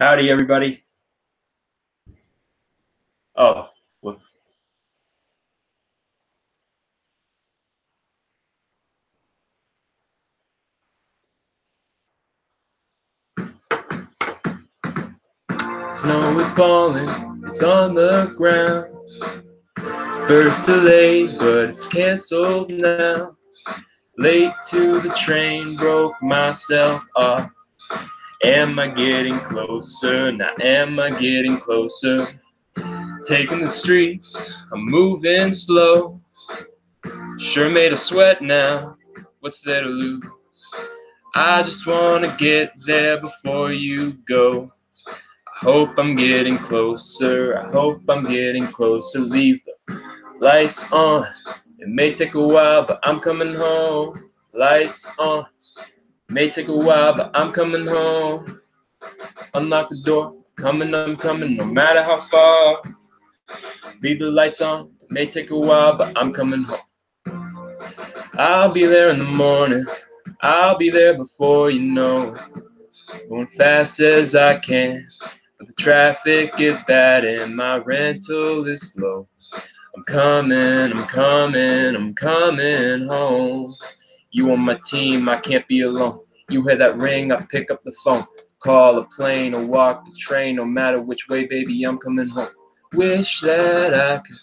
Howdy, everybody. Oh, whoops. Snow is falling, it's on the ground. First delay, but it's canceled now. Late to the train, broke myself off. Am I getting closer? Now am I getting closer? Taking the streets, I'm moving slow. Sure made of sweat now, what's there to lose? I just wanna get there before you go. I hope I'm getting closer, I hope I'm getting closer. Leave the lights on, it may take a while, but I'm coming home. Lights on, it may take a while, but I'm coming home. Unlock the door, I'm coming, no matter how far. Leave the lights on, it may take a while, but I'm coming home. I'll be there in the morning, I'll be there before you know it. Going fast as I can, but the traffic is bad and my rental is slow. I'm coming home. You on my team, I can't be alone. You hear that ring, I pick up the phone. Call a plane or walk the train, no matter which way, baby, I'm coming home. Wish that I could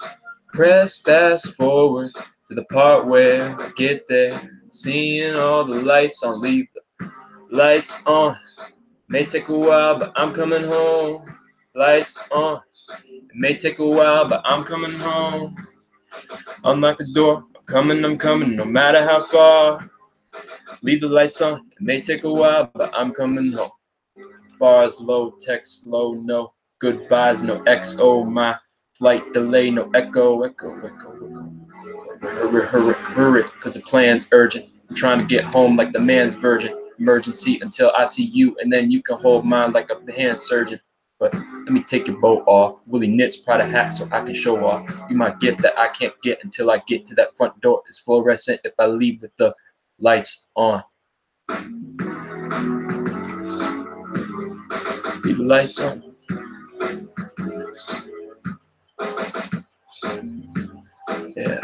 press fast forward to the part where I get there. Seeing all the lights on, leave the lights on. May take a while, but I'm coming home. Lights on. It may take a while, but I'm coming home. Unlock the door. I'm coming, no matter how far. Leave the lights on. It may take a while, but I'm coming home. Bars low, text low, no goodbyes, no XO. My flight delay, no echo. Hurry, cause the plan's urgent. I'm trying to get home like the man's virgin. Emergency until I see you, and then you can hold mine like a hand surgeon. But let me take your bow off. Willie knits Prada hat so I can show off. You my gift that I can't get until I get to that front door. It's fluorescent if I leave with the lights on. Leave the lights on. Yeah.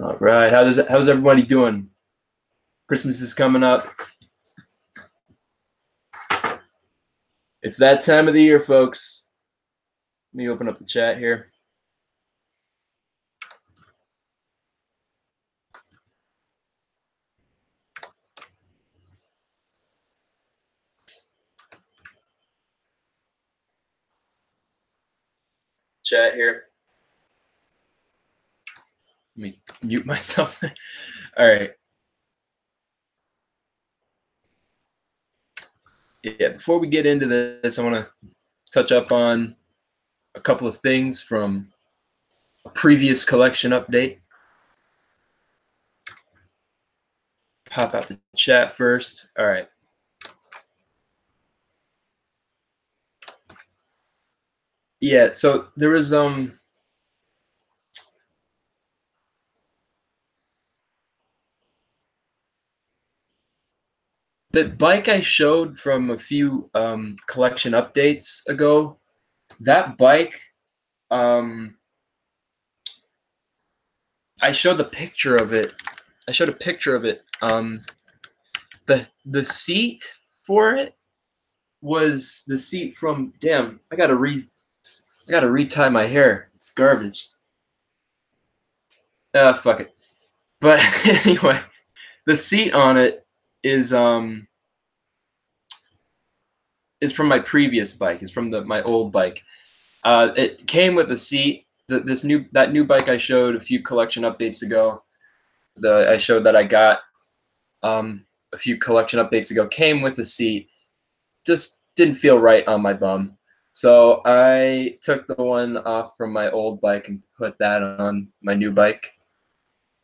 All right. How's everybody doing? Christmas is coming up. It's that time of the year, folks. Let me open up the chat here. Chat here. Let me mute myself. All right. Yeah, before we get into this, I want to touch up on a couple of things from a previous collection update. Pop out the chat first. All right. Yeah, so there was the bike I showed from a few collection updates ago. That bike, I showed the picture of it. I showed a picture of it. The seat for it was the seat from. Damn, I gotta retie my hair. It's garbage. Fuck it. But anyway, the seat on it is from my previous bike. It's from my old bike. It came with a seat. That new bike I showed a few collection updates ago. I showed that I got a few collection updates ago came with a seat. Just didn't feel right on my bum. So I took the one off from my old bike and put that on my new bike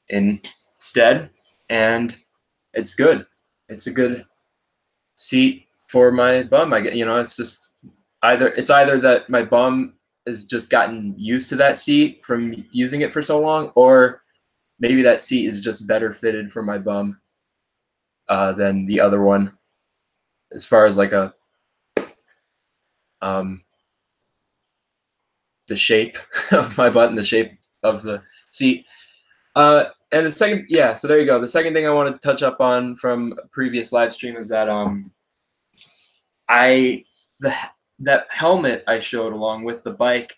instead, and it's good. It's a good seat for my bum. It's just either that my bum has just gotten used to that seat from using it for so long, or maybe that seat is just better fitted for my bum than the other one, as far as like a the shape of my butt and the shape of the seat. And the second, yeah, so there you go. The second thing I want to touch up on from a previous live stream is that that helmet I showed along with the bike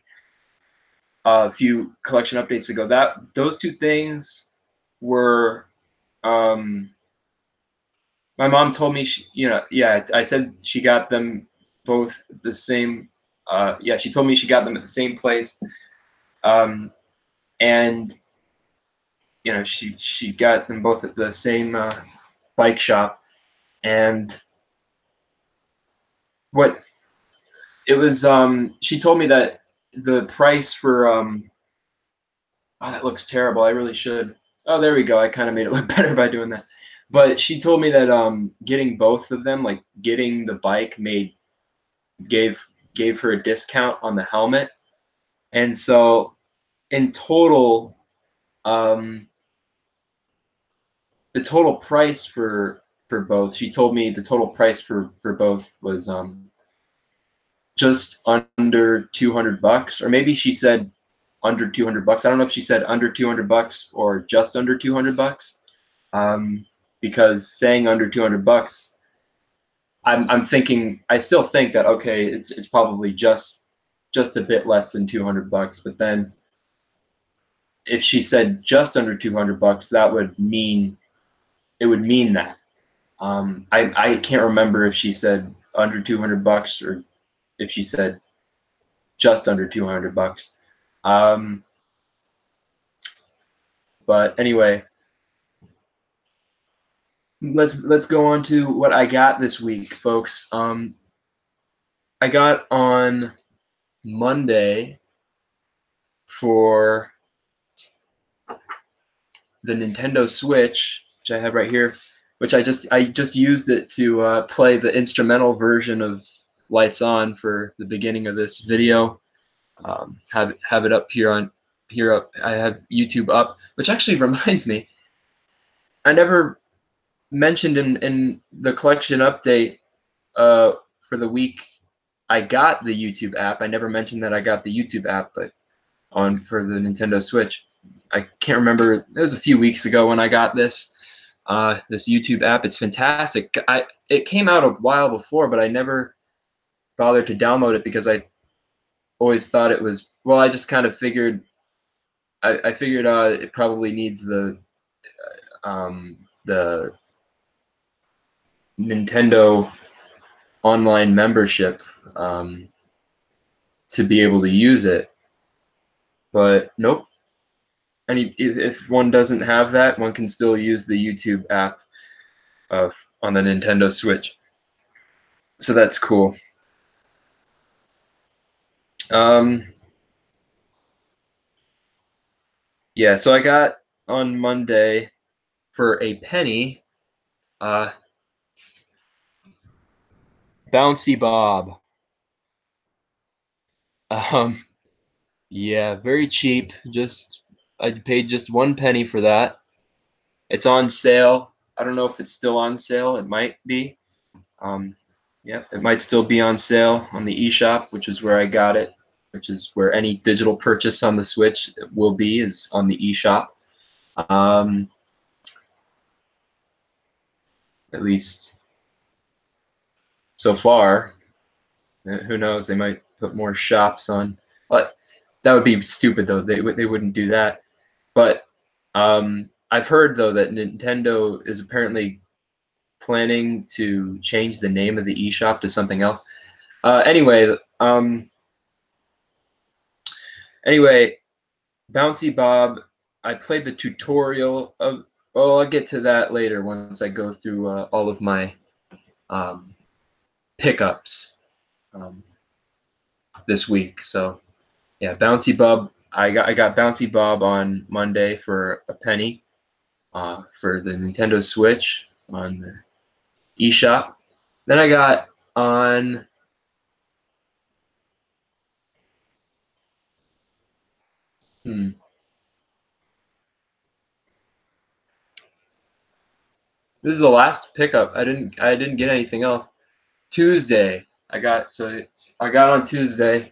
a few collection updates ago, those two things were my mom told me I said she got them both the same. She told me she got them at the same place, and she got them both at the same bike shop. And what it was, she told me that the price for oh, that looks terrible. I really should. Oh, there we go. I kind of made it look better by doing that. But she told me that getting both of them, like getting the bike gave her a discount on the helmet. And so in total, the total price for both, she told me the total price for both was just under $200, or maybe she said under $200. I don't know if she said under $200 or just under $200. Because saying under $200, I'm thinking, I still think that okay, it's probably just a bit less than $200. But then if she said just under $200, that would mean that. I can't remember if she said under $200 or if she said just under $200. But anyway, let's go on to what I got this week, folks. I got on Monday for the Nintendo Switch, which I have right here, which I just used it to play the instrumental version of Lights On for the beginning of this video. Have it up here on up. I have YouTube up, which actually reminds me, I never mentioned in the collection update for the week I got the YouTube app. I never mentioned that I got the YouTube app, but for the Nintendo Switch. I can't remember. It was a few weeks ago when I got this YouTube app. It's fantastic. It came out a while before, but I never bothered to download it because I always thought it was, well, I just kind of figured, I figured it probably needs the Nintendo online membership to be able to use it. But nope. If one doesn't have that, one can still use the YouTube app on the Nintendo Switch. So that's cool. Yeah, so I got on Monday for a penny, Bouncy Bob. Yeah, very cheap. I paid just 1 penny for that. It's on sale. I don't know if it's still on sale. It might be. Yeah, it might still be on sale on the eShop, which is where I got it, which is where any digital purchase on the Switch will be, is on the eShop. At least so far. Who knows? They might put more shops on. But that would be stupid, though. They wouldn't do that. But I've heard, though, that Nintendo is apparently planning to change the name of the eShop to something else. Anyway, Bouncy Bob, I played the tutorial of. Well, I'll get to that later once I go through all of my pickups this week. So yeah, Bouncy Bob. I got Bouncy Bob on Monday for a penny for the Nintendo Switch on the eShop. Then I got on This is the last pickup. I didn't get anything else. Tuesday. I got on Tuesday.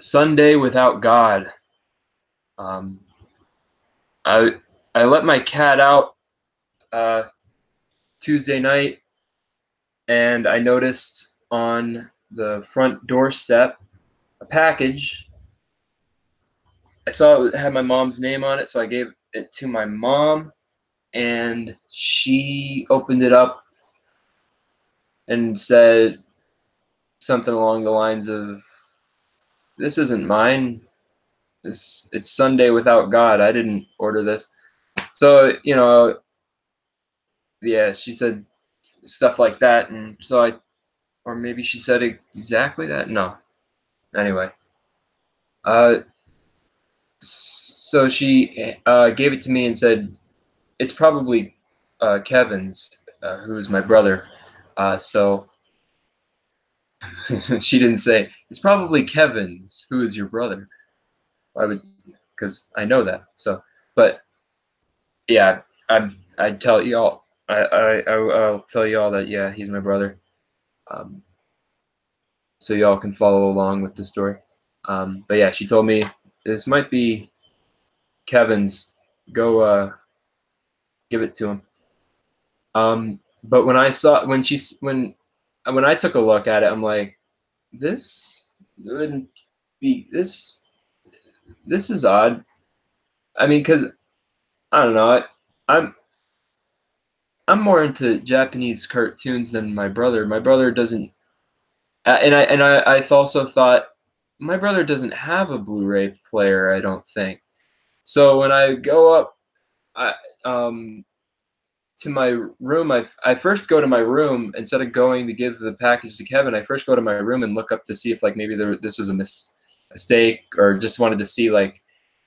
Sunday without God. I let my cat out Tuesday night, and I noticed on the front doorstep a package. I saw it had my mom's name on it, so I gave it to my mom, and she opened it up and said something along the lines of, "This isn't mine. It's Sunday without God. I didn't order this." So, yeah, she said stuff like that, and so or maybe she said exactly that. No, anyway, so she gave it to me and said it's probably Kevin's, who is my brother. So she didn't say it's probably Kevin's, who is your brother. I would, because I know that. So, but yeah, I'd tell y'all. I'll tell y'all that, yeah, he's my brother. So y'all can follow along with the story. But yeah, she told me this might be Kevin's. Go give it to him. But when I took a look at it, I'm like, this wouldn't be this. This is odd. I mean, because I don't know. I'm more into Japanese cartoons than my brother. My brother doesn't, I also thought my brother doesn't have a Blu-ray player. I don't think so. When I go up, I to my room, I first go to my room instead of going to give the package to Kevin. I first go to my room and look up to see if like maybe this was a mistake, or just wanted to see like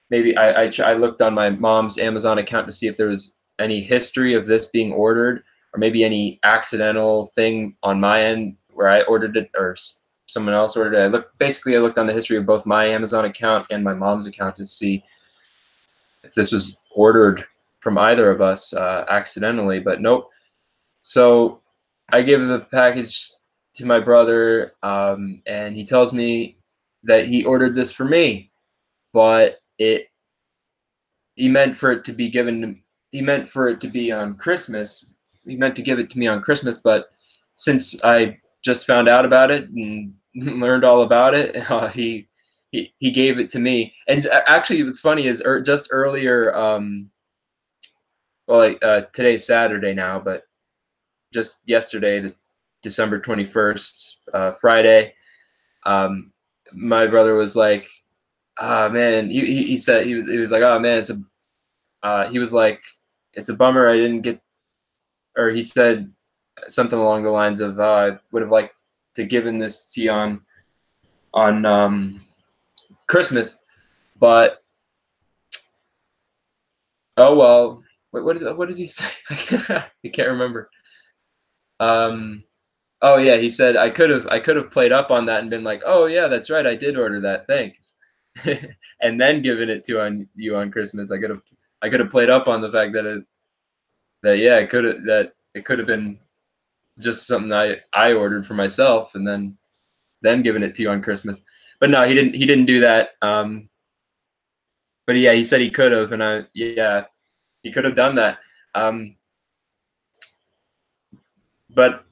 maybe I looked on my mom's Amazon account to see if there was any history of this being ordered, or maybe any accidental thing on my end where I ordered it or someone else ordered it. I looked on the history of both my Amazon account and my mom's account to see if this was ordered from either of us accidentally, but nope. So I give the package to my brother, and he tells me that he ordered this for me, but he meant for it to be on Christmas. He meant to give it to me on Christmas, but since I just found out about it and learned all about it, he gave it to me. And actually, what's funny is just earlier, today's Saturday now, but just yesterday, December 21st, Friday, my brother was like, "Ah, man," he said he was like, "Oh man, he was like, it's a bummer I didn't get," or he said something along the lines of, "I would have liked to given this to you on Christmas, but oh well." What did he say? I can't remember. Oh yeah, he said I could have played up on that and been like, "Oh yeah, that's right, I did order that. Thanks," and then given it to you on Christmas. I could have played up on the fact that it could have been just something I ordered for myself, and then given it to you on Christmas. But no, he didn't do that. But yeah, he said he could have, and he could have done that. But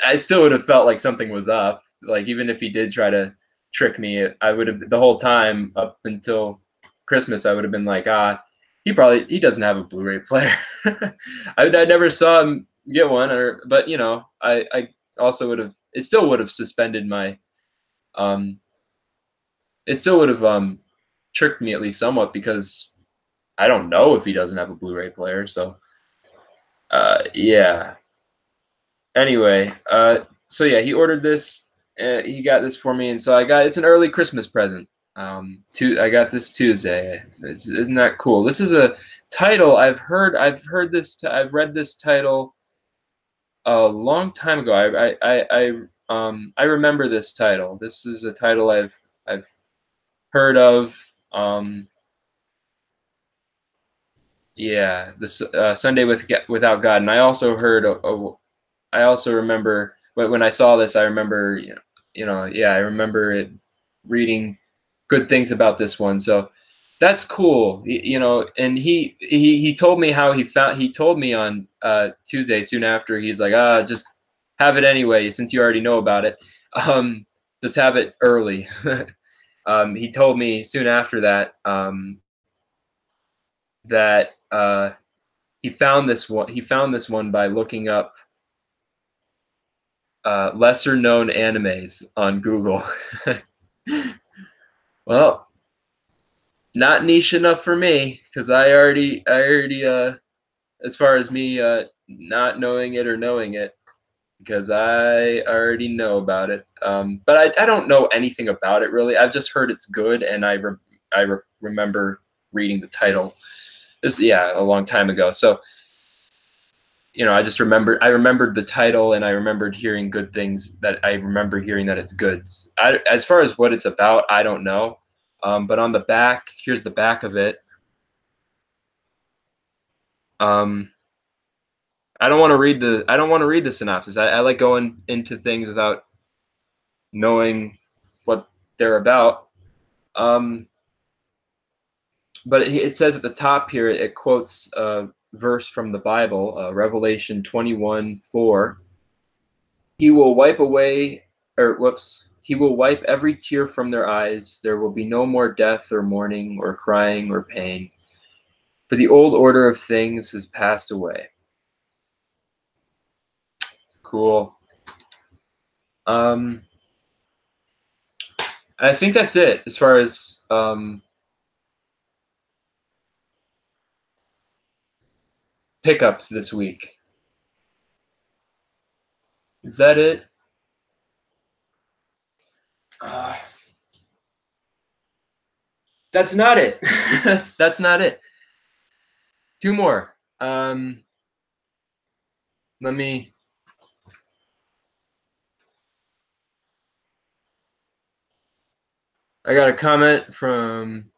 I still would have felt like something was up. Like even if he did try to trick me, I would have the whole time up until Christmas. I would have been like, he doesn't have a Blu-ray player. I never saw him get one, but I also would have. It still would have suspended my. It still would have tricked me at least somewhat, because I don't know if he doesn't have a Blu-ray player. So yeah. Anyway, so yeah, he ordered this. He got this for me, and so it's an early Christmas present. I got this Tuesday. Isn't that cool? This is a title I've read this title a long time ago. I remember this title. This is a title I've heard of. Yeah, this Sunday without God, and I also heard. I also remember when I saw this. I remember, yeah, I remember it reading good things about this one. So that's cool, And he told me how he told me on Tuesday soon after. He's like, just have it anyway, since you already know about it. Just have it early. He told me soon after that that he found this one. He found this one by looking up lesser known animes on Google. Well, not niche enough for me, because I already as far as me not knowing it or knowing it, because I already know about it. But I don't know anything about it really. I've just heard it's good, and I remember reading the title. A long time ago. So I remembered the title, and I remembered hearing good things. That I remember hearing that it's good. As far as what it's about, I don't know. But on the back, here's the back of it. Um, I don't want to read the synopsis. I like going into things without knowing what they're about. But it says at the top here, it quotes a verse from the Bible, Revelation 21:4. He will wipe away, or whoops, he will wipe every tear from their eyes. There will be no more death or mourning or crying or pain, for the old order of things has passed away. Cool. I think that's it as far as pickups this week. Is that it? Uh, that's not it. That's not it. Two more. Let me. I got a comment from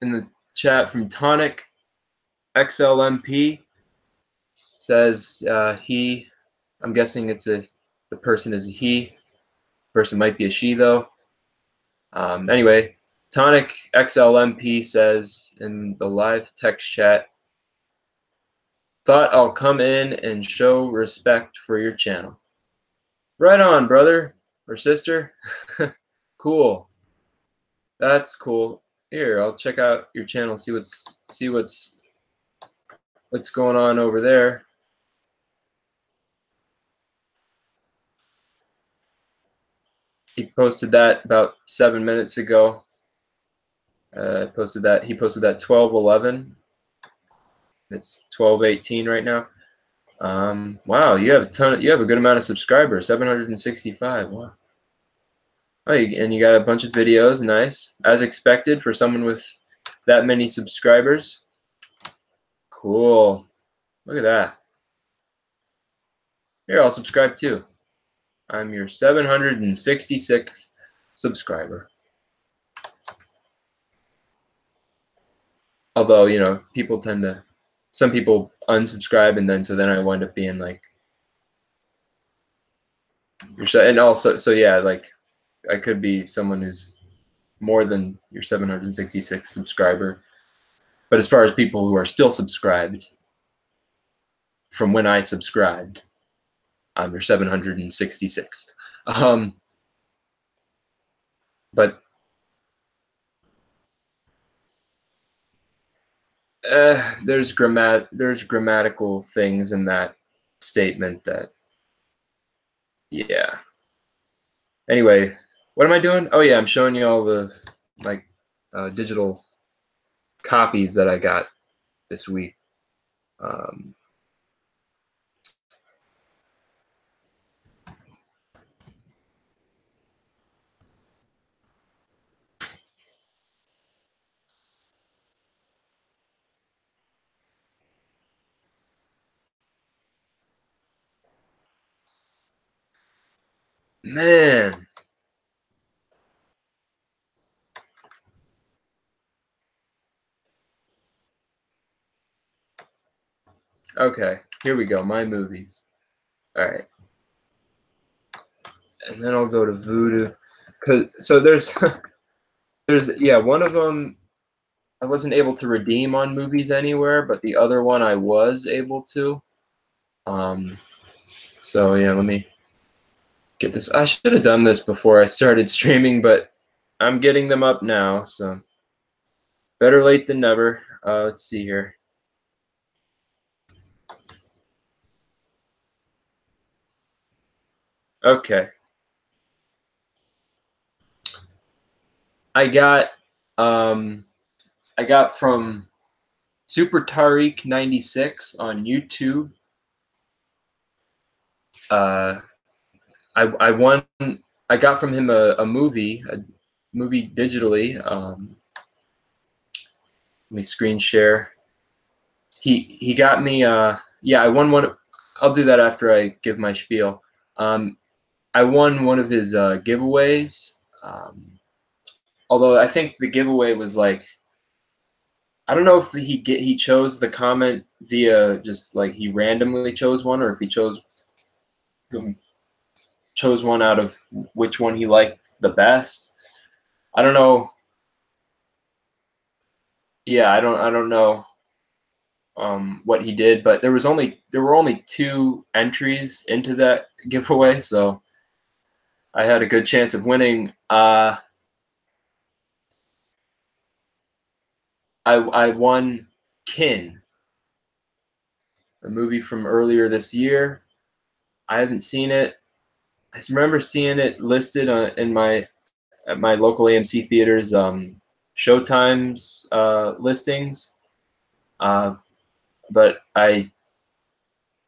in the chat from Tonic XLMP. Says he. I'm guessing the person is a he. The person might be a she though. Anyway, Tonic XLMP says in the live text chat, thought I'll come in and show respect for your channel. Right on, brother or sister. Cool. That's cool. Here, I'll check out your channel, see what's going on over there. He posted that about 7 minutes ago. He posted that 12:11. It's 12:18 right now. Wow, you have a good amount of subscribers, 765. Wow. Oh, and you got a bunch of videos. Nice, as expected for someone with that many subscribers. Cool. Look at that. Here, I'll subscribe too. I'm your 766th subscriber. Although, some people unsubscribe, and then I wind up being like, and also, so yeah, like I could be someone who's more than your 766th subscriber. But as far as people who are still subscribed from when I subscribed, I'm your 766th. But there's grammatical things in that statement that, yeah. Anyway, what am I doing? Oh yeah, I'm showing you all the digital copies that I got this week. Man, Okay, here we go. My movies. All right, and then I'll go to Voodoo. So there's there's one of them I wasn't able to redeem on Movies Anywhere, but the other one I was able to. So yeah, let me get this. I should have done this before I started streaming, but I'm getting them up now, so better late than never. Let's see here. Okay. I got from Super Tariq 96 on YouTube. I won. I got from him a movie digitally. Let me screen share. He got me. Yeah, I won one. I'll do that after I give my spiel. I won one of his giveaways. Although I think the giveaway was like, I don't know if he chose the comment via just like he randomly chose one, or if he chose one out of which one he liked the best. I don't know. Yeah, I don't know what he did, but there were only 2 entries into that giveaway, so I had a good chance of winning. I won Kin, a movie from earlier this year. I haven't seen it. I remember seeing it listed at my local AMC theaters Showtime's listings, but I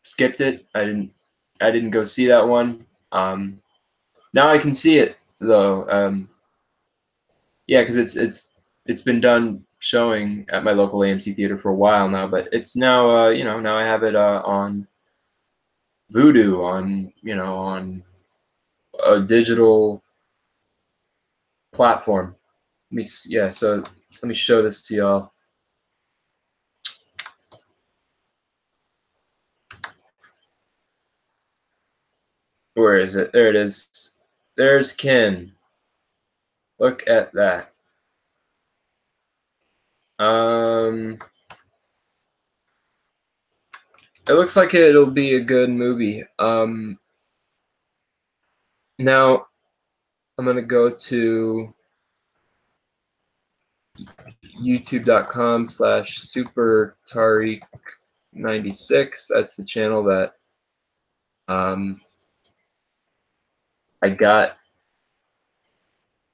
skipped it. I didn't go see that one. Now I can see it though. Yeah, because it's been done showing at my local AMC theater for a while now, but it's now now I have it on Vudu, on a digital platform. So let me show this to y'all. Where is it? There it is. There's Kin. Look at that. It looks like it'll be a good movie. Now I'm gonna go to youtube.com/Super Tariq 96. That's the channel that I got.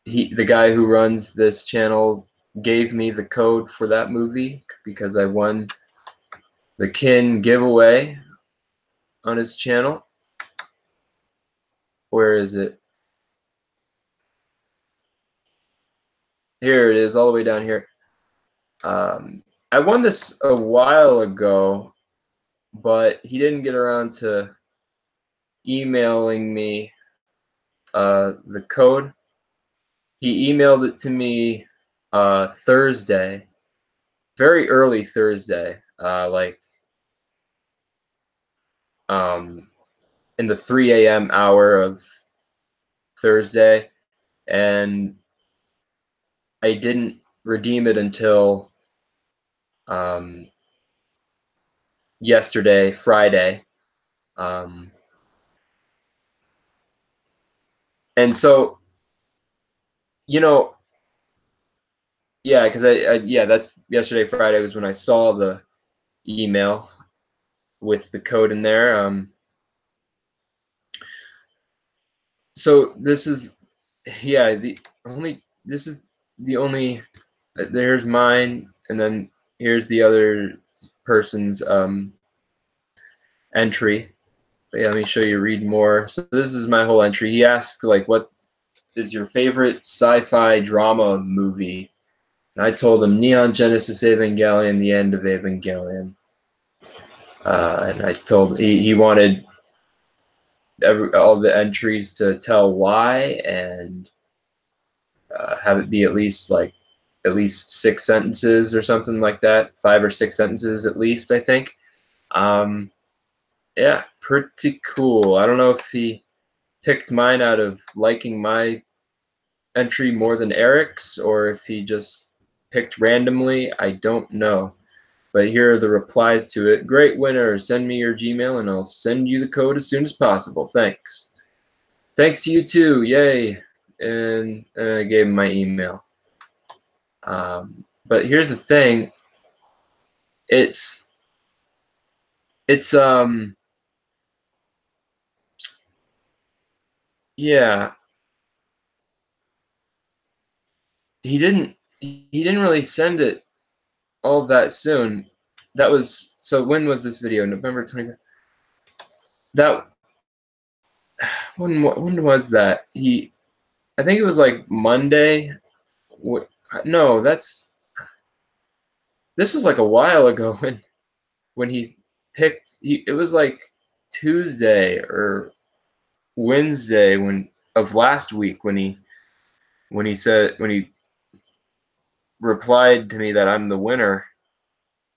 The guy who runs this channel gave me the code for that movie because I won the Kin giveaway on his channel. Where is it? Here it is, all the way down here. I won this a while ago, but he didn't get around to emailing me the code. He emailed it to me Thursday, very early Thursday, like in the 3 a.m. hour of Thursday, and I didn't redeem it until yesterday, Friday. And so, yeah, because that's yesterday, Friday was when I saw the email with the code in there. So this is, this is the only, there's mine, and then here's the other person's entry. But yeah, let me show you, read more. So this is my whole entry. He asked, like, what is your favorite sci-fi drama movie? And I told him Neon Genesis Evangelion, The End of Evangelion. And I told he wanted all the entries to tell why, and have it be at least 6 sentences or something like that, 5 or 6 sentences at least, I think. Yeah, pretty cool. I don't know if he picked mine out of liking my entry more than Eric's, or if he just picked randomly. I don't know. But here are the replies to it. Great winner. Send me your Gmail and I'll send you the code as soon as possible. Thanks. Thanks to you too. Yay. And I gave him my email. But here's the thing. It's yeah. He didn't really send it all that soon. That was, so when was this video? November 20th. That when was that? I think it was like Monday. No, this was like a while ago when he picked. It was like Tuesday or Wednesday of last week when he replied to me that I'm the winner.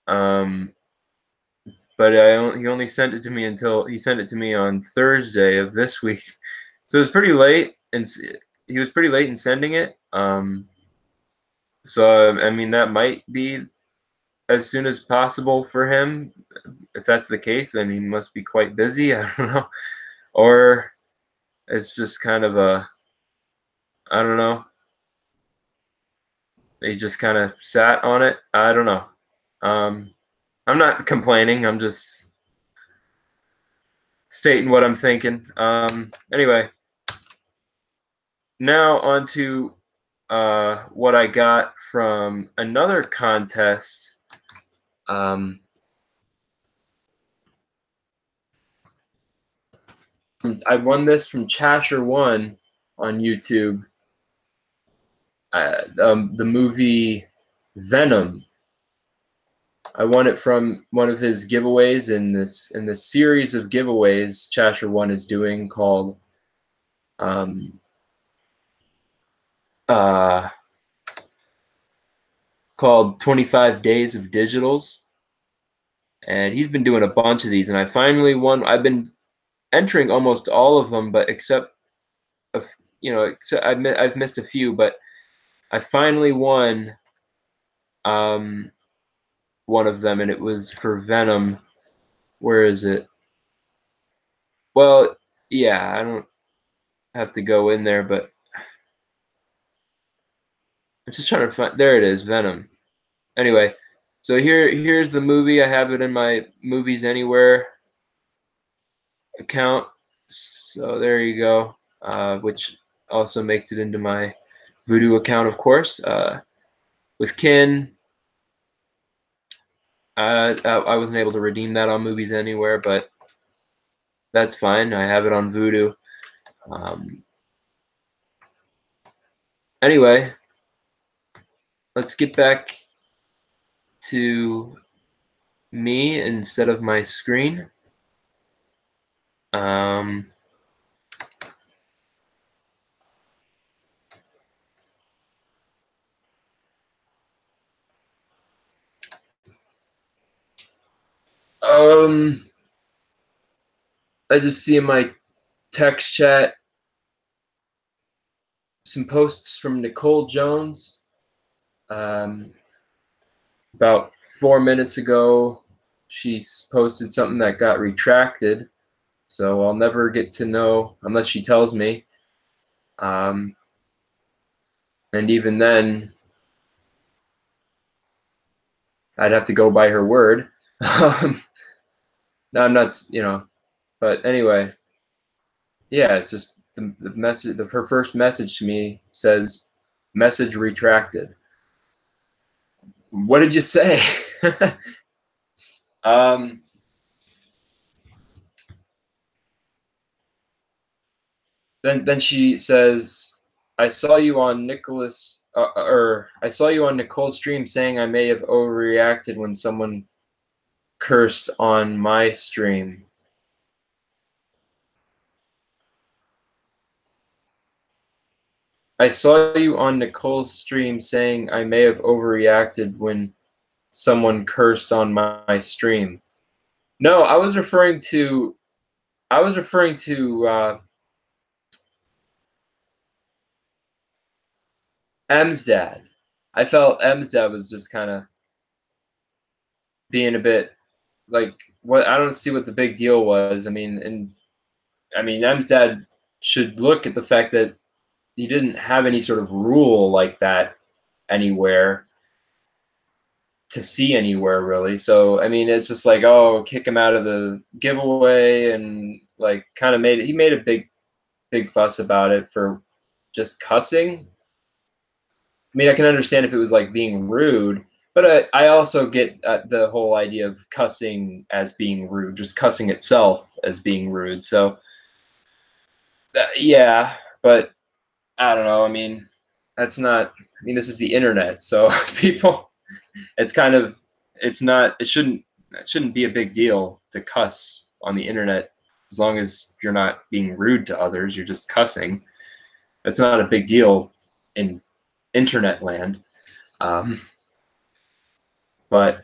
But he only sent it to me he sent it to me on Thursday of this week, so it was pretty late, and he was pretty late in sending it. So I mean that might be as soon as possible for him. If that's the case, then he must be quite busy. I don't know, or it's just kind of I don't know. He just kind of sat on it. I don't know. I'm not complaining. I'm just stating what I'm thinking. Anyway, now on to what I got from another contest. I won this from Chasher1 on YouTube. The movie Venom. I won it from one of his giveaways in this series of giveaways Chasher1 is doing called called 25 Days of Digitals. And he's been doing a bunch of these, and I finally won. I've been entering almost all of them, but except I've missed a few, but I finally won one of them, and it was for Venom. Where is it? Well, yeah, I don't have to go in there, but I'm just trying to find. There it is, Venom. Anyway, so here's the movie. I have it in my Movies Anywhere account. So there you go, which also makes it into my Vudu account, of course. With Kin, I wasn't able to redeem that on Movies Anywhere, but that's fine. I have it on Vudu. Anyway, let's get back to me instead of my screen. I just see in my text chat some posts from Nicole Jones. About 4 minutes ago, she posted something that got retracted, so I'll never get to know unless she tells me. And even then, I'd have to go by her word. No, I'm not, but anyway, yeah, it's just the message. Her first message to me says, "Message retracted." What did you say? Then she says, I saw you on Nicole's stream saying I may have overreacted when someone cursed on my stream. I saw you on Nicole's stream saying I may have overreacted when someone cursed on my stream. No, I was referring to M's dad. I felt M's dad was just kind of being a bit like what I don't see what the big deal was. I mean, M's dad should look at the fact that he didn't have any sort of rule like that anywhere to see anywhere really. So I mean, it's just like, oh, kick him out of the giveaway, and like kind of made a big fuss about it for just cussing. I mean, I can understand if it was like being rude, but I also get the whole idea of cussing as being rude, just cussing itself as being rude. So yeah, but I don't know. I mean, that's not. I mean, this is the internet, so people. It's kind of. It's not. It shouldn't be a big deal to cuss on the internet as long as you're not being rude to others. You're just cussing. It's not a big deal in internet land. Um, but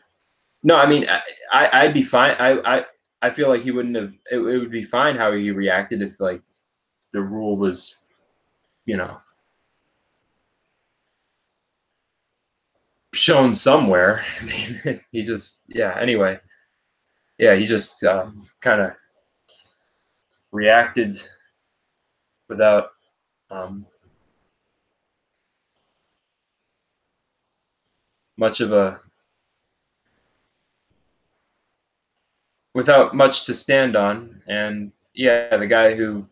no, I mean, I'd be fine. I feel like he wouldn't have. It would be fine how he reacted if like the rule was, you know, shown somewhere. I mean, he just, yeah. Anyway, yeah, he just kind of reacted without um, much of a, without much to stand on. And yeah, the guy who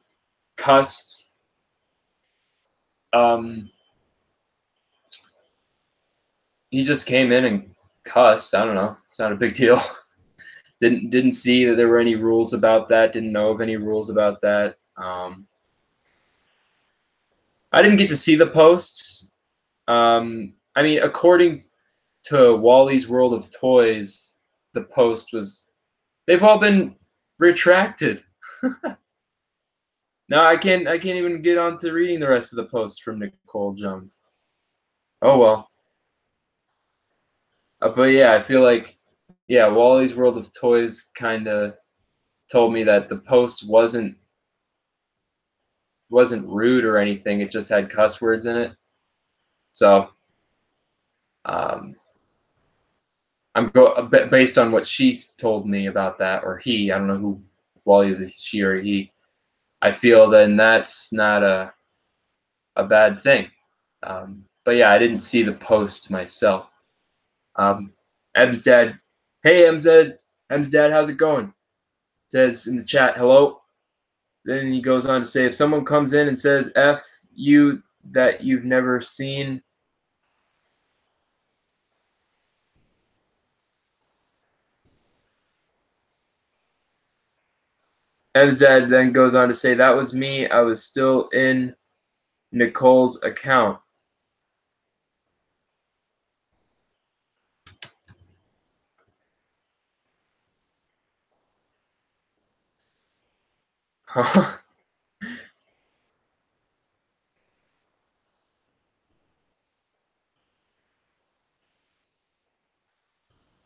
cussed, um, he just came in and cussed. I don't know. It's not a big deal. Didn't see that there were any rules about that. Didn't know of any rules about that. I didn't get to see the posts. I mean, according to Wally's World of Toys, the post was they've all been retracted. Now I can't even get on to reading the rest of the posts from Nicole Jones. Oh well. But yeah, I feel like yeah, Wally's World of Toys kind of told me that the post wasn't rude or anything. It just had cuss words in it. So um, based on what she told me about that, or he. I don't know who Wally is, a she or a he. I feel then that's not a bad thing. But yeah, I didn't see the post myself. Em's dad, hey Em's dad, how's it going? Says in the chat, hello. Then he goes on to say, if someone comes in and says F you that you've never seen, Em's dad then goes on to say, that was me. I was still in Nicole's account.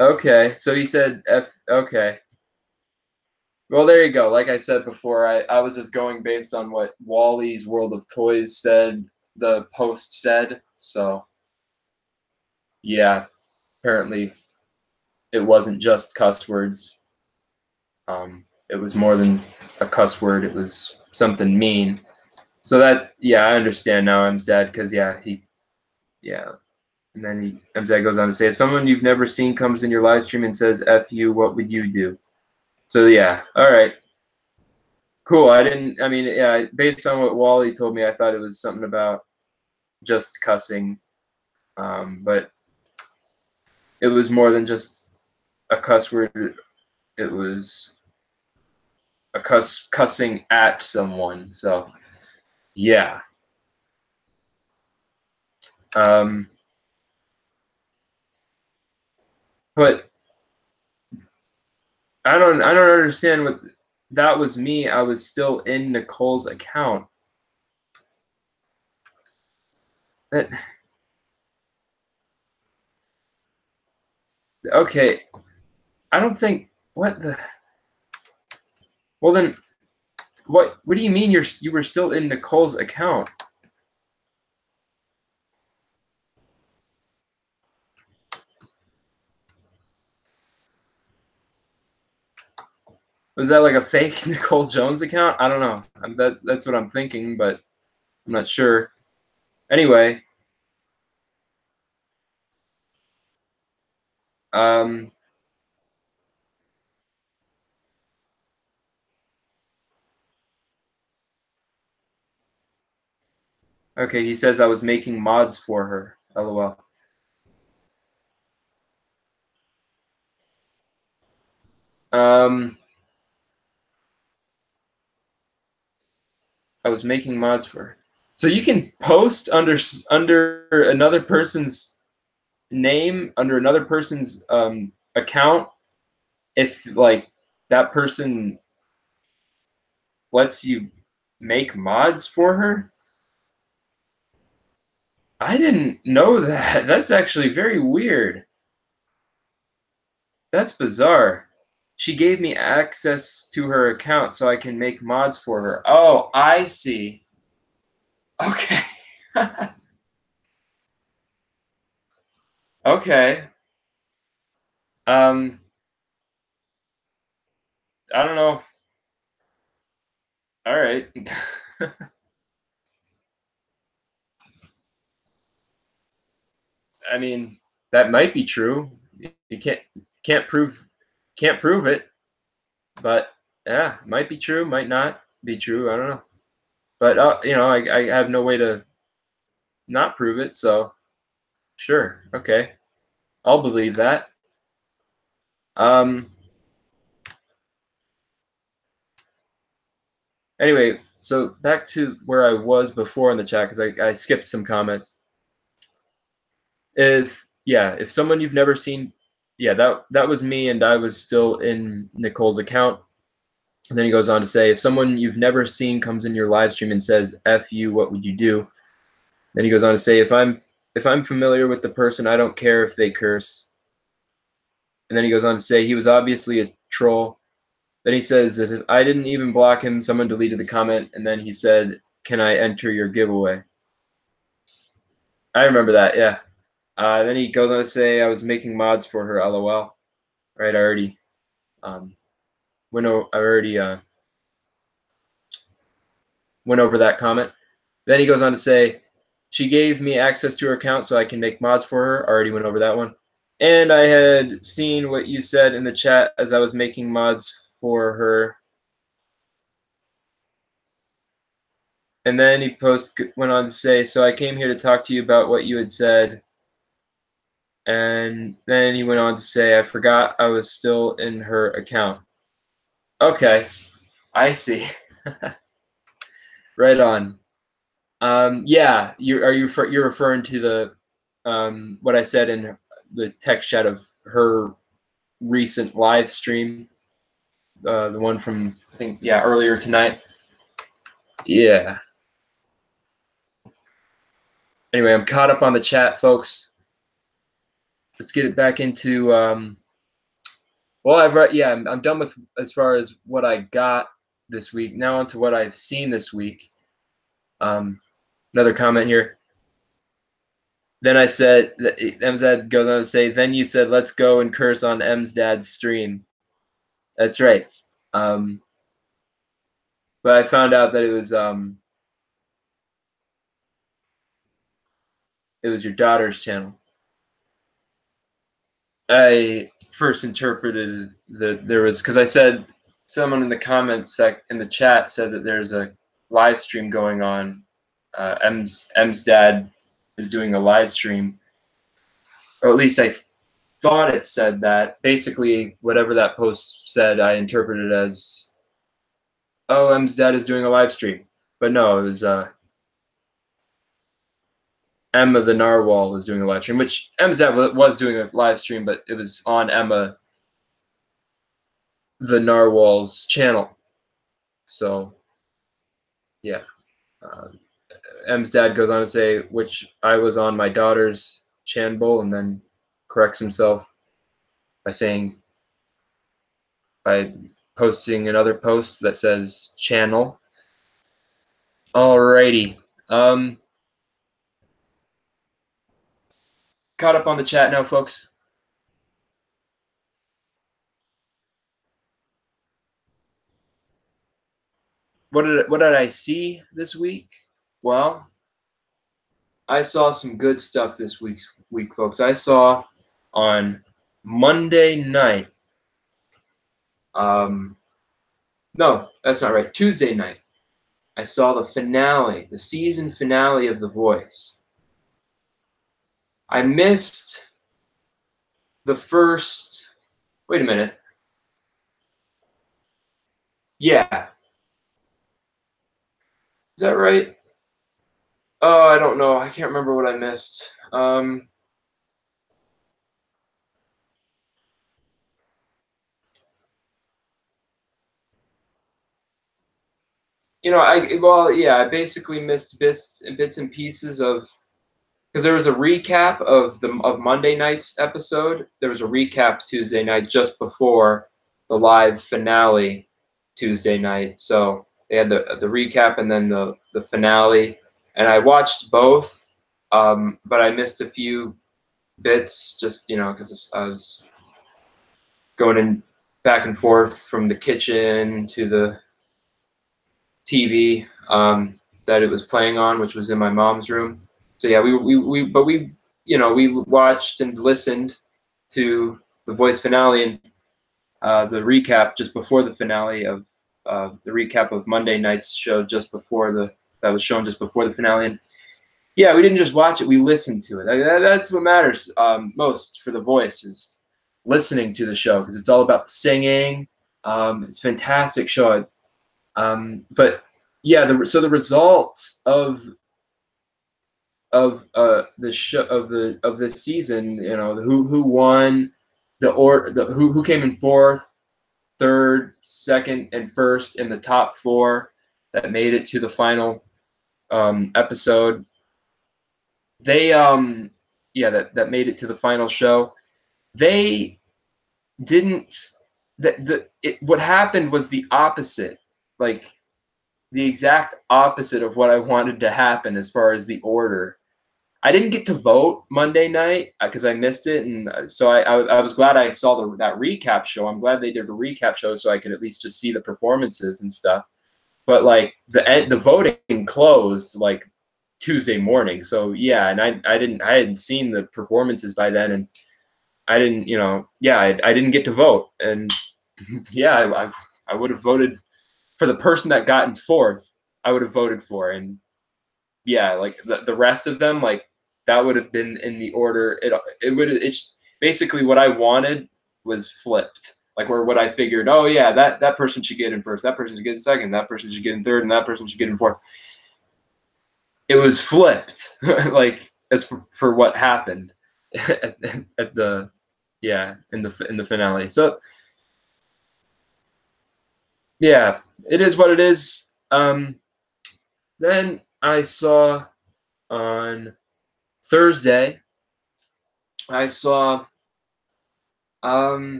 Okay, so he said F. Okay. Well, there you go. Like I said before, I was just going based on what Wally's World of Toys said, the post said. So, yeah, apparently it wasn't just cuss words. It was more than a cuss word. It was something mean. So that, yeah, I understand now M's dad, because, yeah. And then M's dad goes on to say, if someone you've never seen comes in your live stream and says F you, what would you do? So, yeah, all right. Cool. I mean, yeah, based on what Wally told me, I thought it was something about just cussing. But it was more than just a cuss word. It was a cussing at someone. So, yeah. But I don't understand what that was me. I was still in Nicole's account. That, okay. I don't think what the Well then, what do you mean you were still in Nicole's account? Was that like a fake Nicole Jones account? I don't know. That's what I'm thinking, but I'm not sure. Anyway, um, okay, he says I was making mods for her. LOL. I was making mods for her. So you can post under another person's name, under another person's account, if like that person lets you make mods for her. I didn't know that. That's actually very weird. That's bizarre. She gave me access to her account so I can make mods for her. Oh, I see. Okay. Okay. Um, I don't know. All right. I mean, that might be true. You can't prove it, but yeah, might be true, might not be true. I don't know. But you know, I have no way to not prove it, so sure, okay, I'll believe that. Um. Anyway, so back to where I was before in the chat because I skipped some comments. If someone you've never seen, yeah, that was me, and I was still in Nicole's account. And then he goes on to say, if someone you've never seen comes in your live stream and says "F you," what would you do? Then he goes on to say, if I'm familiar with the person, I don't care if they curse. And then he goes on to say he was obviously a troll. Then he says that if I didn't even block him, someone deleted the comment, and then he said, "Can I enter your giveaway?" I remember that, yeah. Then he goes on to say I was making mods for her, LOL. Right, I already went over that comment. Then he goes on to say she gave me access to her account so I can make mods for her. Already went over that one. And I had seen what you said in the chat as I was making mods for her. And then he went on to say, so I came here to talk to you about what you had said. And then he went on to say, I forgot I was still in her account. Okay, I see. Right on. Yeah, you're referring to the what I said in the text chat of her recent live stream, the one from I think earlier tonight. Yeah. Anyway, I'm caught up on the chat, folks. Let's get it back into. Well, I'm done with as far as what I got this week. Now on to what I've seen this week. Another comment here. Then I said, M's dad goes on to say, then you said, let's go and curse on M's dad's stream. That's right. But I found out that it was your daughter's channel. I first interpreted that there was, because I said someone in the comments in the chat said that there's a live stream going on. M's dad is doing a live stream, or at least I thought it said that. Basically, whatever that post said, I interpreted as, oh, M's dad is doing a live stream. But no, it was Emma the Narwhal was doing a live stream, which M's dad was doing a live stream, but it was on Emma the Narwhal's channel. So, yeah. M's dad goes on to say, which I was on my daughter's channel, and then corrects himself by saying, by posting another post that says channel. Alrighty. Caught up on the chat now, folks. What did I see this week? Well, I saw some good stuff this week, folks. I saw on Monday night. No, that's not right. Tuesday night, I saw the finale, the season finale of The Voice. I missed the first. Wait a minute. Yeah. Is that right? Oh, I don't know. I can't remember what I missed. I basically missed bits and pieces of, because there was a recap of Monday night's episode. There was a recap Tuesday night just before the live finale Tuesday night. So they had the recap and then the finale, and I watched both, but I missed a few bits just because I was going in back and forth from the kitchen to the TV that it was playing on, which was in my mom's room. So yeah, we watched and listened to the Voice finale and the recap just before the finale of the recap of Monday night's show that was shown just before the finale. And yeah, we didn't just watch it; we listened to it. That's what matters most for The Voice, is listening to the show, because it's all about singing. It's a fantastic show. But yeah, so the results of the show of this season, who won, who came in fourth, third, second, and first in the top four that made it to the final episode. They that made it to the final show. They didn't. What happened was the opposite, like the exact opposite of what I wanted to happen as far as the order. I didn't get to vote Monday night because I missed it, and so I was glad I saw that recap show. I'm glad they did a recap show so I could at least just see the performances and stuff. But like the voting closed like Tuesday morning, so yeah, and I hadn't seen the performances by then, and I didn't I didn't get to vote, and yeah, I would have voted for the person that got in fourth. I would have voted for, and yeah, like the rest of them, like that would have been in the order. It's basically what I wanted was flipped. Like where what I figured, oh yeah, that person should get in first, that person should get in second, that person should get in third, and that person should get in fourth. It was flipped, like as for what happened at the in the finale. So yeah, it is what it is. Then I saw on Thursday, I saw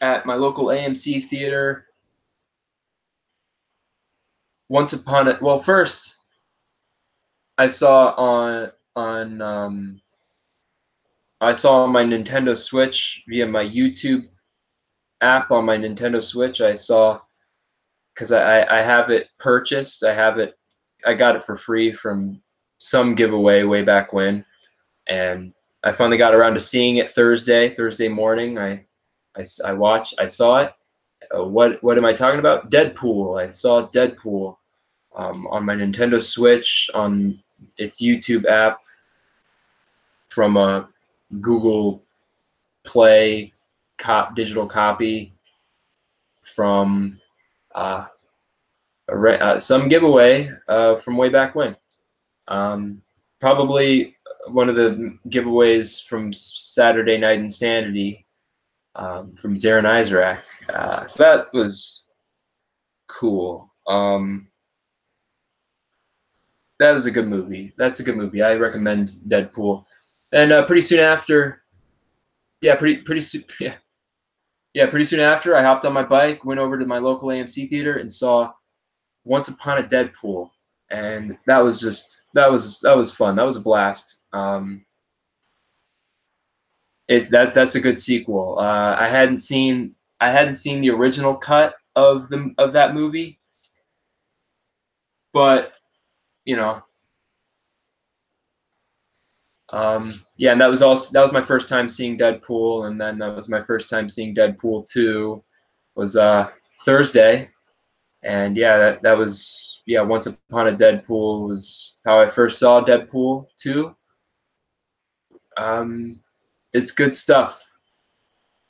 at my local AMC theater, Once Upon a Well, first I saw I saw on my Nintendo Switch via my YouTube app on my Nintendo Switch. I saw, because I have it purchased. I got it for free from some giveaway way back when, and I finally got around to seeing it Thursday morning. I saw it. What am I talking about? Deadpool. I saw Deadpool on my Nintendo Switch on its YouTube app from a Google Play digital copy from some giveaway from way back when. Probably one of the giveaways from Saturday Night Insanity from Zaron Isaac. So that was cool. That was a good movie. That's a good movie. I recommend Deadpool. And pretty soon after, Yeah, pretty soon. Yeah, pretty soon after, I hopped on my bike, went over to my local AMC theater, and saw Once Upon a Deadpool, and that was fun. That was a blast. That's a good sequel. I hadn't seen the original cut of that movie, but you know, yeah, and that was my first time seeing Deadpool, and then that was my first time seeing Deadpool 2 was Thursday, and yeah, that was yeah. Once Upon a Deadpool was how I first saw Deadpool 2. Um, it's good stuff.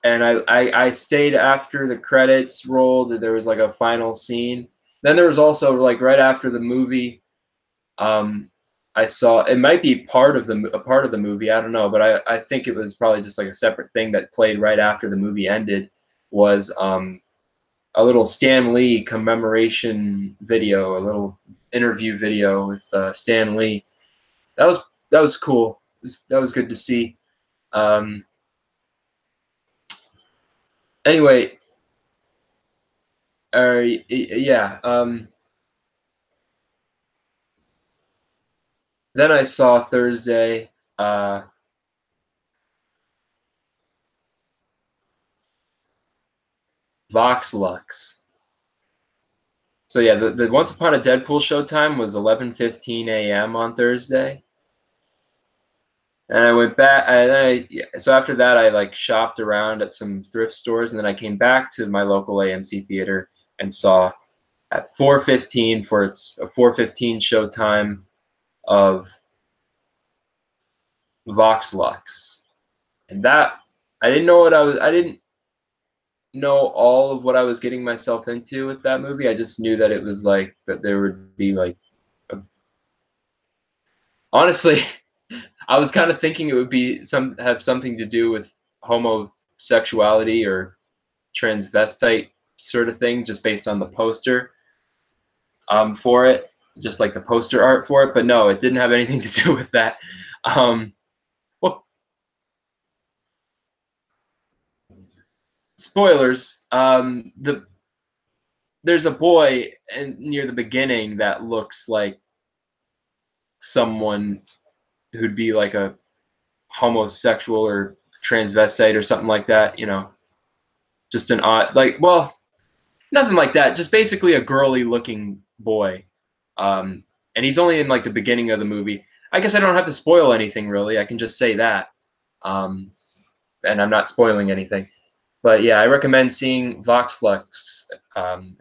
And I stayed after the credits rolled. There was like a final scene. Then there was also like right after the movie, um, I saw it might be a part of the movie. I don't know, but I think it was probably just like a separate thing that played right after the movie ended. Was a little Stan Lee commemoration video, a little interview video with Stan Lee. That was cool. That was good to see. Um, anyway, yeah. Then I saw Thursday. Vox Lux. So yeah, the Once Upon a Deadpool showtime was 11:15 a.m. on Thursday, and I went back. So after that, I like shopped around at some thrift stores, and then I came back to my local AMC theater and saw at 4:15 for its a 4:15 showtime of Vox Lux, and that I didn't know what I didn't know all of what I was getting myself into with that movie. I just knew that it was like that there would be like a, honestly, I was kind of thinking it would be have something to do with homosexuality or transvestite sort of thing, just based on the poster for it, just like the poster art for it. But no, it didn't have anything to do with that. Well, spoilers. There's a boy near the beginning that looks like someone who'd be like a homosexual or transvestite or something like that, just an odd, like, well, nothing like that, just basically a girly looking boy. And he's only in like the beginning of the movie. I guess I don't have to spoil anything really. I can just say that. And I'm not spoiling anything. But yeah, I recommend seeing Vox Lux.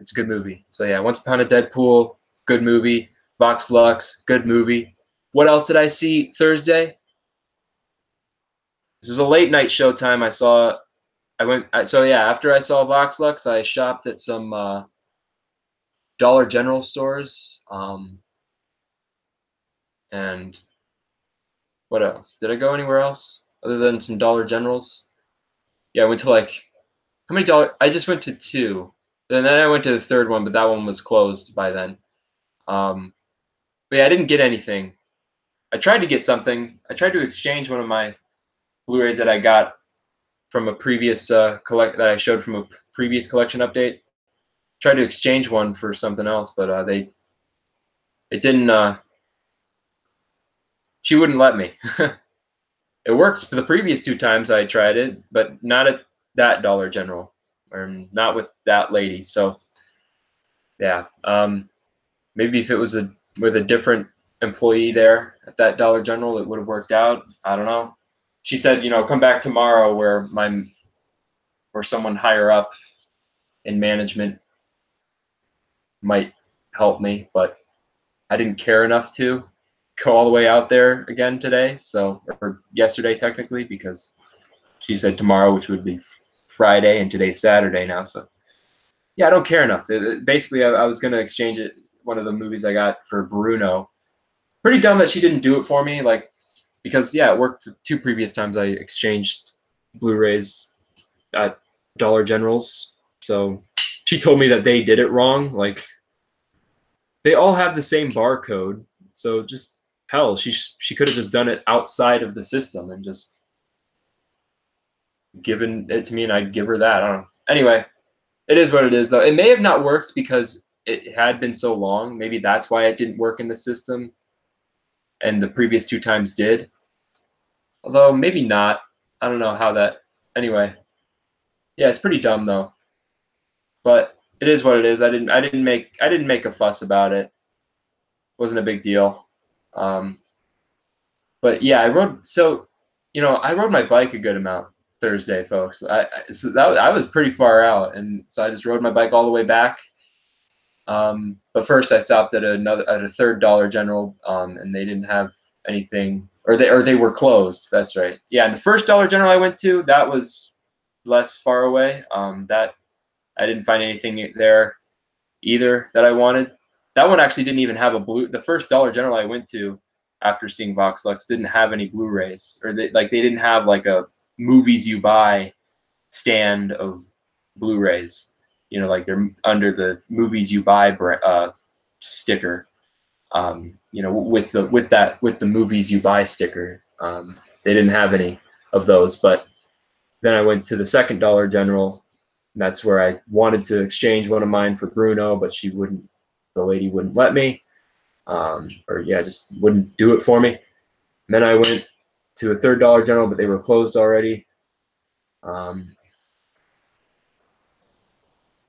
It's a good movie. So yeah, Once Upon a Deadpool, good movie. Vox Lux, good movie. What else did I see Thursday? This was a late night showtime. So yeah, after I saw Vox Lux, I shopped at some Dollar General stores. And what else? Did I go anywhere else other than some Dollar Generals? Yeah, I went to like, how many dollars? I just went to two. And then I went to the third one, but that one was closed by then. But yeah, I didn't get anything. I tried to get something. I tried to exchange one of my Blu-rays that I got from a previous that I showed from a previous collection update. Tried to exchange one for something else, but it didn't. She wouldn't let me. It worked for the previous two times I tried it, but not at that Dollar General, or not with that lady. So yeah, maybe if it was with a different employee there at that Dollar General, it would have worked out. I don't know. She said, come back tomorrow where someone higher up in management might help me, but I didn't care enough to go all the way out there again today. Or yesterday technically, because she said tomorrow, which would be Friday, and today's Saturday now. So yeah, I don't care enough. Basically, I was going to exchange one of the movies I got for Bruno. Pretty dumb that she didn't do it for me, because yeah, it worked the two previous times I exchanged Blu-rays at Dollar Generals. So she told me that they did it wrong. Like, they all have the same barcode. So just hell, she could have just done it outside of the system and just given it to me and I'd give her that. I don't know. Anyway, it is what it is, though. It may have not worked because it had been so long. Maybe that's why it didn't work in the system, and the previous 2 times did. Although maybe not. I don't know how that. Anyway, yeah, it's pretty dumb though. But it is what it is. I didn't make a fuss about it. Wasn't a big deal. But yeah, I rode my bike a good amount Thursday, folks. I was pretty far out, and so I just rode my bike all the way back. But first, I stopped at a third Dollar General, and they didn't have anything, or they were closed. That's right. Yeah, and the first Dollar General I went to, that was less far away. That I didn't find anything there either that I wanted. That one actually didn't even have a blue. The first Dollar General I went to after seeing Vox Lux didn't have any Blu-rays, or they didn't have like a movies you buy stand of Blu-rays. You know, like they're under the movies you buy sticker. You know, with the movies you buy sticker. They didn't have any of those. But then I went to the second Dollar General. That's where I wanted to exchange one of mine for Bruno, but she wouldn't. The lady wouldn't let me, just wouldn't do it for me. And then I went to a third Dollar General, but they were closed already. Then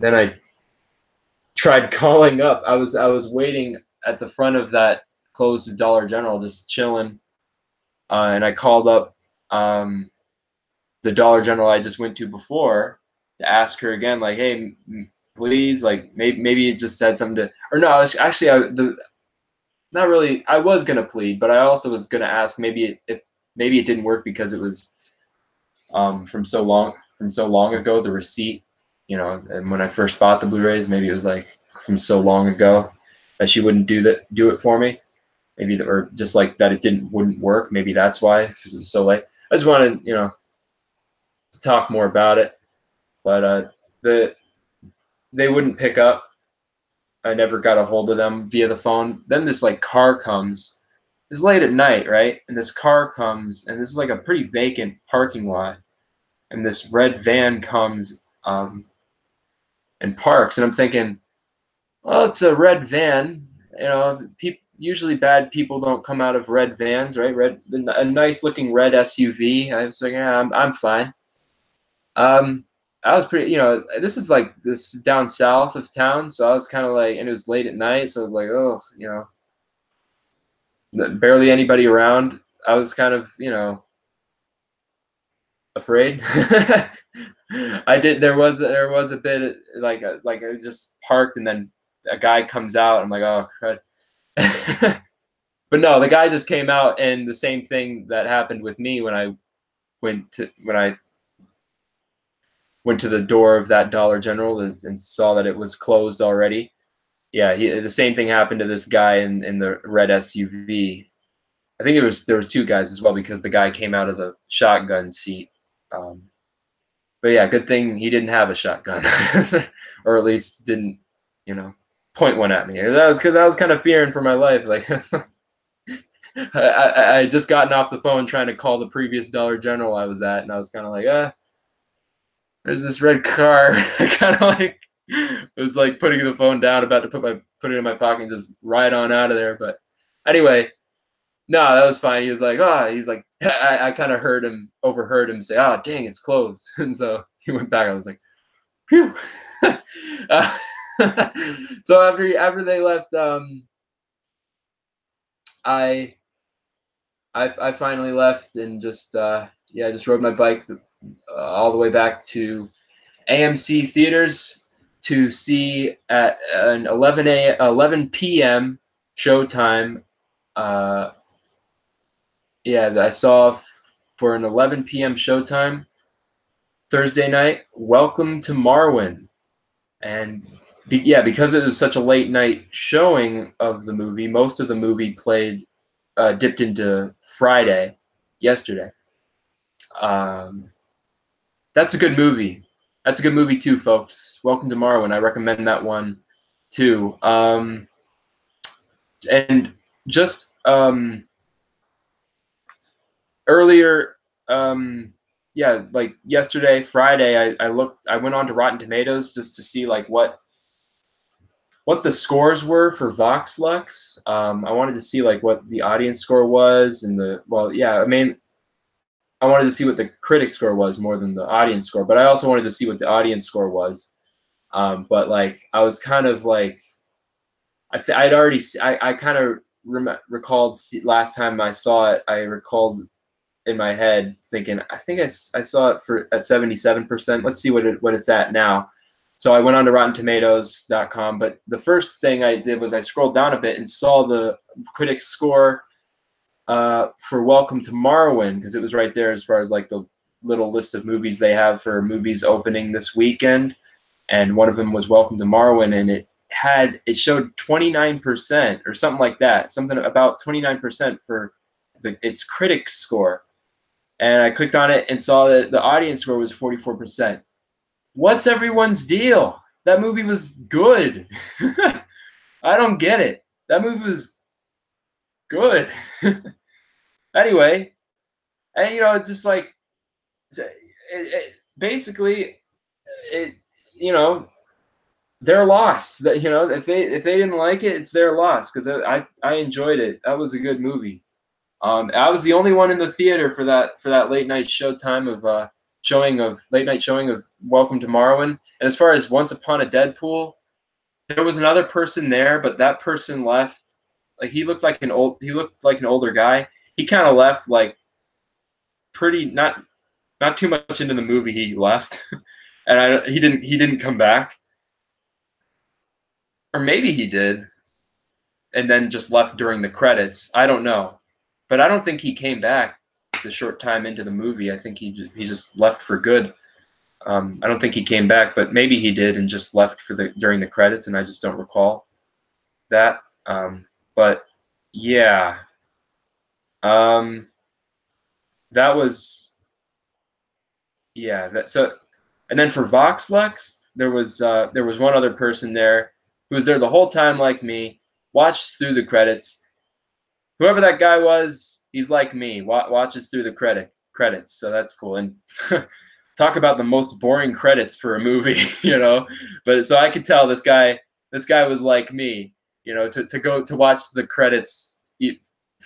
I tried calling up. I was waiting at the front of that closed Dollar General, just chilling, and I called up the Dollar General I just went to before to ask her again, like, hey, please, like maybe it just said something to, or no, not really. I was gonna plead, but I also was gonna ask maybe it didn't work because it was from so long ago, the receipt, you know, and when I first bought the Blu-rays, maybe it was like from so long ago that she wouldn't do it for me. Maybe or just like that wouldn't work. Maybe that's why, because it was so late. I just wanted, you know, to talk more about it, but they wouldn't pick up. I never got a hold of them via the phone. Then this like car comes. It's late at night, right? And this car comes, and this is like a pretty vacant parking lot. And this red van comes and parks, and I'm thinking, well, it's a red van. You know, usually bad people don't come out of red vans, right? A nice looking red SUV. I was thinking, yeah, I'm fine. I was pretty, you know, this is like this down south of town, so I was kind of like, and it was late at night, so I was like, oh, you know, barely anybody around. I was kind of, you know, afraid. There was a bit like I just parked, and then a guy comes out. I'm like, oh, crud. But no, the guy just came out, and the same thing that happened with me when I went to the door of that Dollar General and saw that it was closed already. Yeah, the same thing happened to this guy in the red SUV. I think there was 2 guys as well, because the guy came out of the shotgun seat. But yeah, good thing he didn't have a shotgun, or at least didn't, you know, point one at me. That was because I was kind of fearing for my life. Like, I had just gotten off the phone trying to call the previous Dollar General I was at, and I was kind of like, there's this red car. I kind of like was like putting the phone down, about to put it in my pocket and just ride on out of there. But anyway, no, that was fine. He was like, he's like, I kind of overheard him say, dang, it's closed. And so he went back. I was like, phew. So after they left, I finally left and just just rode my bike all the way back to AMC theaters to see at an 11 p.m. showtime. I saw for an 11 p.m. showtime Thursday night, Welcome to Marwen. And because it was such a late night showing of the movie, most of the movie dipped into Friday, yesterday. That's a good movie. That's a good movie too, folks. Welcome to Marwen. I recommend that one too. And just earlier, yeah, like yesterday, Friday, I went on to Rotten Tomatoes just to see like what the scores were for Vox Lux. I wanted to see like what the audience score was and I mean, I wanted to see what the critic score was more than the audience score, but I also wanted to see what the audience score was. But like I was kind of like I'd already I kind of recalled last time I saw it. I recalled in my head thinking I think I saw it for at 77%. Let's see what it's at now. So I went on to RottenTomatoes.com, but the first thing I did was I scrolled down a bit and saw the critics score for Welcome to Marwen, because it was right there as far as like the little list of movies they have for movies opening this weekend, and one of them was Welcome to Marwen, and it showed 29% or something like that, something about 29% for its critic score, and I clicked on it and saw that the audience score was 44%. What's everyone's deal? That movie was good. I don't get it. That movie was good. Anyway, and it's just like basically it their loss. That if they didn't like it, it's their loss, because I enjoyed it. That was a good movie. I was the only one in the theater for that late night showtime of late night showing of Welcome to Marwen. And as far as Once Upon a Deadpool, there was another person there, but that person left. Like he looked like an older guy. He kind of left like pretty not too much into the movie. He left, and he didn't come back, or maybe he did, and then just left during the credits. I don't know, but I don't think he came back the short time into the movie. I think he just left for good. I don't think he came back, but maybe he did and just left during the credits, and I just don't recall that. But yeah, that was so. And then for Vox Lux, there was one other person there who was there the whole time like me, watched through the credits. Whoever that guy was, he's like me, watches through the credits. So that's cool. And talk about the most boring credits for a movie, But so I could tell this guy was like me, to go to watch the credits,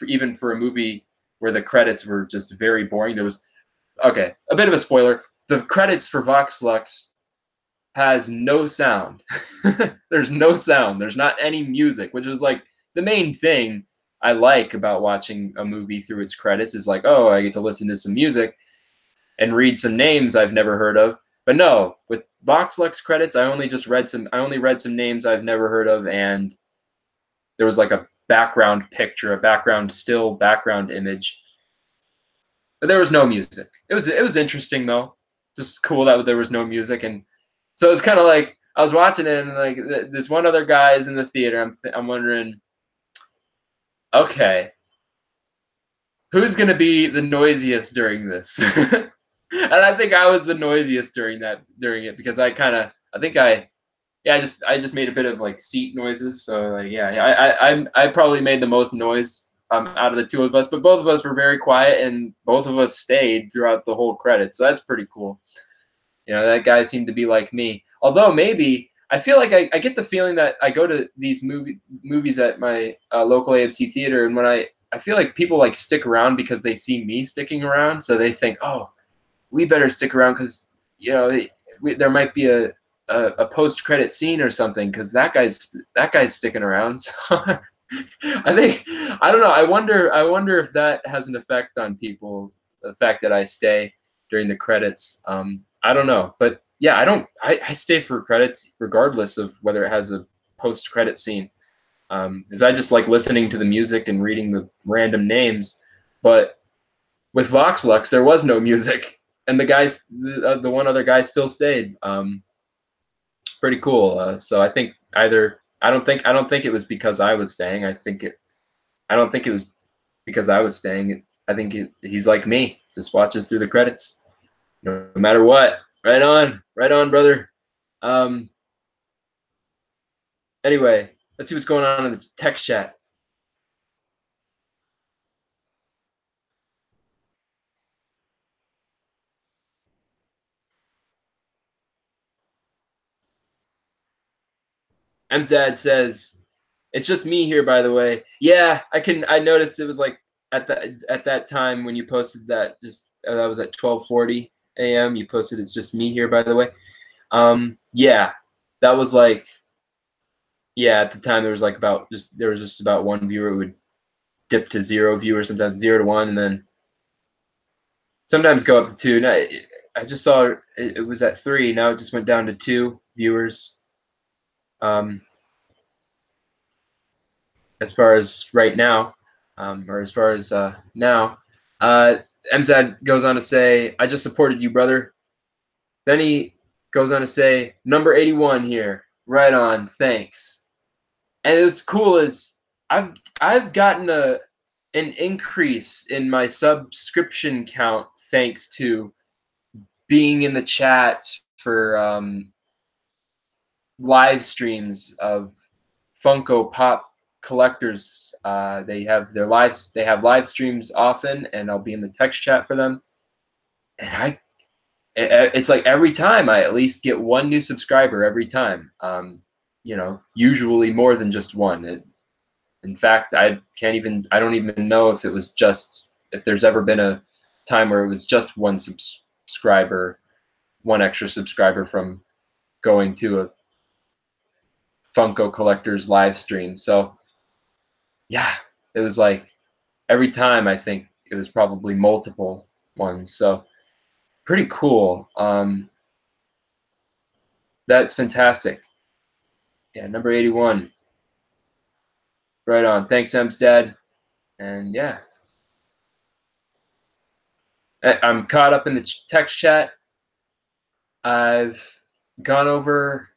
even for a movie where the credits were just very boring. There was a bit of a spoiler. The credits for Vox Lux has no sound. There's no sound. There's not any music, which was like the main thing I like about watching a movie through its credits, is like, oh, I get to listen to some music and read some names I've never heard of. But no, with Vox Lux credits, I only read some names I've never heard of, and there was like a background picture, a background image. But there was no music. It was interesting though. Just cool that there was no music, and so it's kind of like I was watching it, and like this one other guy is in the theater. I'm wondering, okay, who's gonna be the noisiest during this? And I think I was the noisiest during it, because I just made a bit of like seat noises. So like I probably made the most noise out of the two of us, but both of us were very quiet, and both of us stayed throughout the whole credits. So that's pretty cool. That guy seemed to be like me. Although maybe I feel like I get the feeling that I go to these movies at my local AMC theater, and when I feel like people like stick around because they see me sticking around, so they think, oh, we better stick around because there might be a post-credit scene or something, because that guy's sticking around. So I don't know. I wonder if that has an effect on people, the fact that I stay during the credits. I don't know, but yeah, I stay for credits regardless of whether it has a post-credit scene, because I just like listening to the music and reading the random names. But with Vox Lux, there was no music, and the one other guy still stayed. Pretty cool. So I think I don't think it was because I was staying. I don't think it was because I was staying. I think he's like me, just watches through the credits, no matter what. Right on, brother. Anyway, let's see what's going on in the text chat. M's dad says, "It's just me here, by the way." Yeah, I noticed it was like at that time when you posted that. Just that was at 12:40 a.m. You posted, "It's just me here, by the way." Yeah, that was like, yeah. At the time, there was like there was just about one viewer. It would dip to 0 viewers, sometimes 0 to 1, and then sometimes go up to 2. Now, I just saw it was at 3. Now it just went down to 2 viewers. As far as right now, or as far as now, MZAD goes on to say, "I just supported you, brother." Then he goes on to say, "Number 81 here. Right on. Thanks." And what's cool is I've gotten an increase in my subscription count thanks to being in the chat for live streams of Funko Pop collectors. They have live streams often, and I'll be in the text chat for them. And it's like every time I at least get one new subscriber every time. Usually more than just one. In fact, I don't even know if there's ever been a time where it was just one subscriber, one extra subscriber from going to a Funko collectors live stream. So yeah, it was like every time I think it was probably multiple ones. So pretty cool. That's fantastic. Yeah, number 81. Right on. Thanks, M's dad. And yeah, I'm caught up in the text chat. I've gone over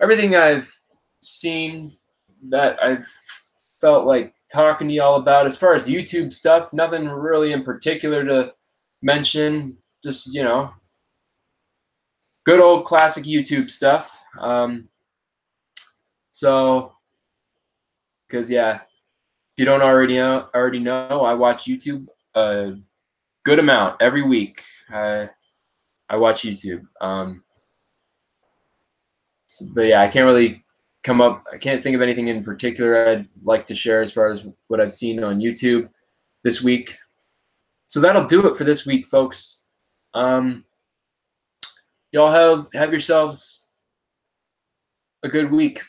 everything I've seen that I've felt like talking to y'all about. As far as YouTube stuff, nothing really in particular to mention. Just, good old classic YouTube stuff. Because yeah, if you don't already know, I watch YouTube a good amount every week. I watch YouTube. But yeah, I can't think of anything in particular I'd like to share as far as what I've seen on YouTube this week. So that'll do it for this week, folks. Y'all have yourselves a good week.